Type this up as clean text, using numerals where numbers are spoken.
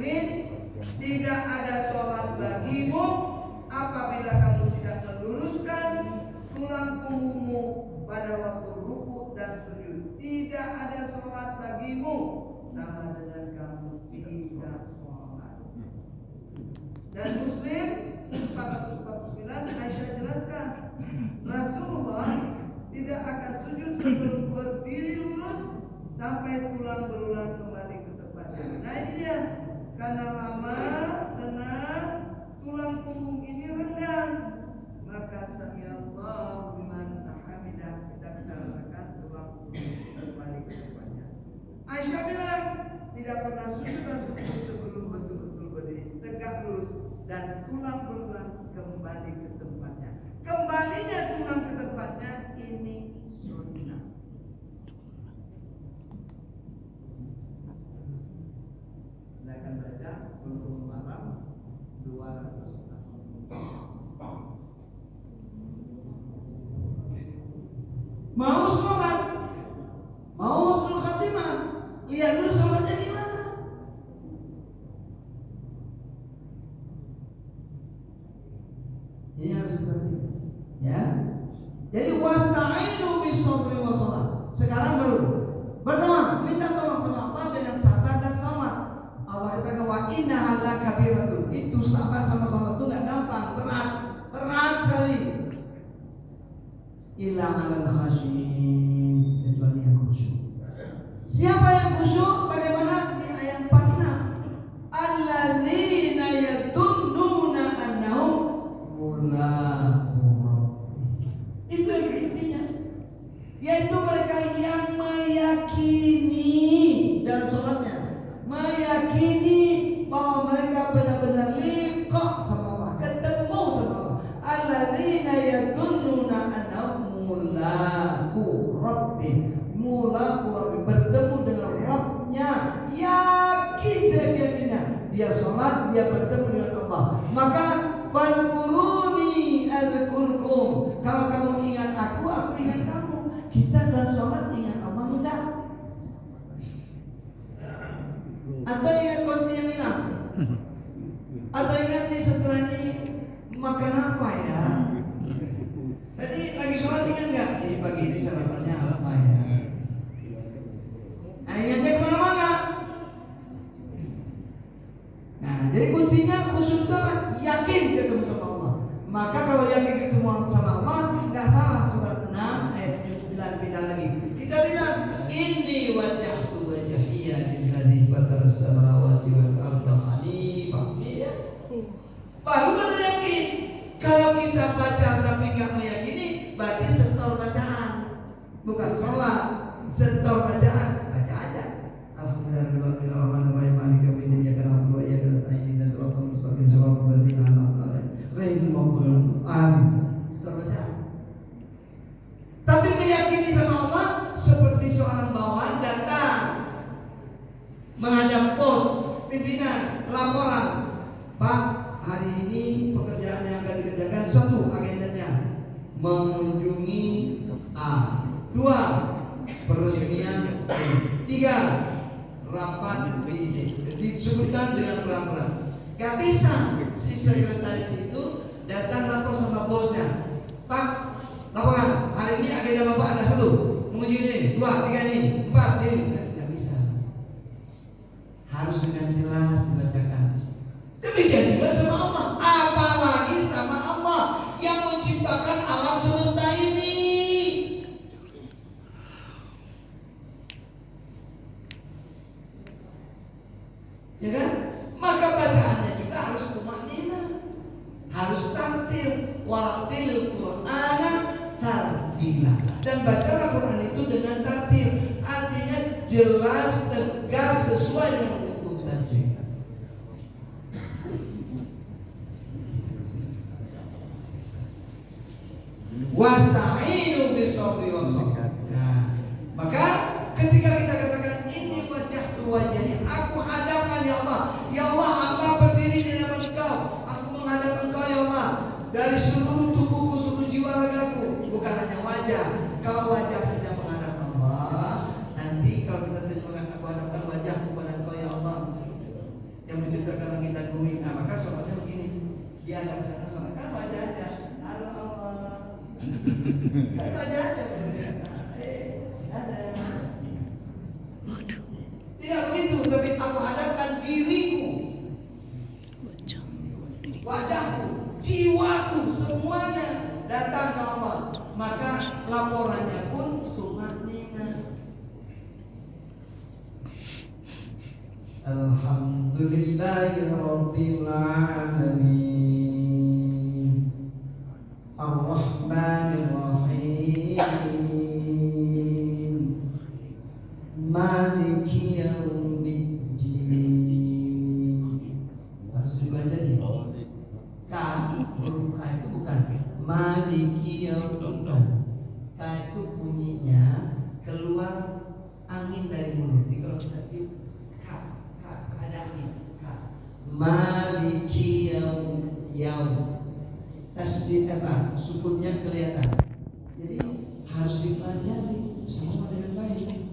muslimin, tidak ada sholat bagimu apabila kamu tidak meluruskan tulang punggungmu pada waktu ruku dan sujud. Tidak ada sholat bagimu, sama dengan kamu tidak sholat. Dan Muslim 449 Aisyah jelaskan, Rasulullah tidak akan sujud sebelum berdiri lurus sampai tulang belulang kembali ke tempatnya. Nah ini dia, karena lama tenang tulang punggung ini renggang, maka samiallahu liman hamidah, kita bisa rasakan tulang punggung kembali ke tempatnya. Aisyah bilang tidak pernah sujud sebelum betul-betul berdiri tegak lurus dan tulang belulang kembali ke tempatnya. Kembalinya tulang ke tempatnya ini sunnah. Silakan baca Bulughul Maram 260. Mau sholat, mau husnul khatimah, lihat dulu sholatnya gimana. Ini harus diperhatikan, ya. Jadi wasta'inu bis-sabri was-shalah. Sekarang baru berdoa, minta tolong sama Allah dengan sabar dan salat. Allah katakan wa innaha lakabiratun. Itu sabar sama salat itu enggak gampang, berat sekali. Illa 'alal khasyin, kecuali yang khusyuk. Siapa yang khusyuk? Bagaimana di ayat 46? Alladzina yadunnuna annahum mulaqu rabbihim. Itu yang intinya, yaitu mereka yang meyakini dalam sholatnya, meyakini bahwa mereka benar-benar liqa sama Allah, ketemu sama Allah. Alladzina yadunnuna annahum mulaqu rabbihim, mulaqu rabbihim, bertemu dengan Rabbnya, yakin seyakinnya dia sholat, dia bertemu dengan Allah. Maka fadhkuruni adzkurkum, kalau kamu ingat aku ingat kamu. Kita dalam sholat ingat Allah enggak? Atau ingat kunci yang hilang? Atau ingat nih setelah ini makan apa ya? Tadi lagi sholat ingat nggak? Jadi pagi ini sarapannya apa ya? Nah, ingatnya kemana-mana. Nah, jadi kuncinya khusyuk banget, yakin ketemu sama Allah. Maka kalau yakin ketemu sama Allah, nggak salah surat 6 ayat 79 pindah lagi. Kita bilang inni wajjahtu wajhiya lilladzi fataras samawati wal arda hanifan. Ya. Baru kita yakin. Kalau kita baca tapi nggak meyakini, berarti setor bacaan, bukan sholat. Setor bacaan, baca aja. Alhamdulillahirabbil alamin maliki yaumiddin iyyaka na'budu wa iyyaka nasta'in ihdinas siratal mustaqim siratal ladzina an'amta 'alaihim ghairil maghdubi 'alaihim amin. Setor bacaan. Tapi meyakini sama Allah seperti seorang bawahan datang menghadap pos pimpinan, laporan, Pak, hari ini pekerjaan yang akan dikerjakan, satu agendanya mengunjungi A, dua peresmian B, tiga rapat B, disebutkan dengan pelan-pelan. Gak bisa si sekretaris itu datang lapor sama bosnya, Pak, laporan hari ini agenda Bapak ada satu, menguji ini, dua, tiga ini, empat ini. Gak bisa, harus dengan jelas dibacakan. Demikian juga sama Allah, apalagi sama Allah yang menciptakan alam semesta ini. Ya kan? Maka bacaannya juga harus tumanina, harus tartil, waratil Qur'ana tartila. Dan bacalah Quran itu dengan tartil, artinya jelas, tegas, sesuai dengan hukum tajwid. Wasta'inu bis-sabri was-salah. Nah, maka ketika kita katakan ini wajhtu wajhi, aku hadapkan ya Allah. Ya Allah, hamba berdiri di hadapan Engkau. Aku menghadap Engkau ya Allah dari seluruh tubuhku, seluruh jiwa ragaku, bukan hanya wajah. Kalau wajah saja menghadap Allah, nanti kalau kita terjemahkan aku hadapkan wajahku pada Engkau ya Allah yang menciptakan Kan banyak ada. Tidak begitu, tapi aku hadapkan diriku, wajahku, jiwaku, semuanya datang ke Allah. Maka laporannya pun tumanina. Alhamdulillahirabbil alamin. Ar-Rahmanir Rahim. Maliki yaumiddin. Harus dibaca nih. K, huruf K itu bukan Maliki yaumiddin. K itu bunyinya keluar angin dari mulut. Jadi kalau kita tiup K ada angin. K. Maliki yaum. Tasdid apa? Sukunnya kelihatan. Jadi harus dipelajari sama dengan baik.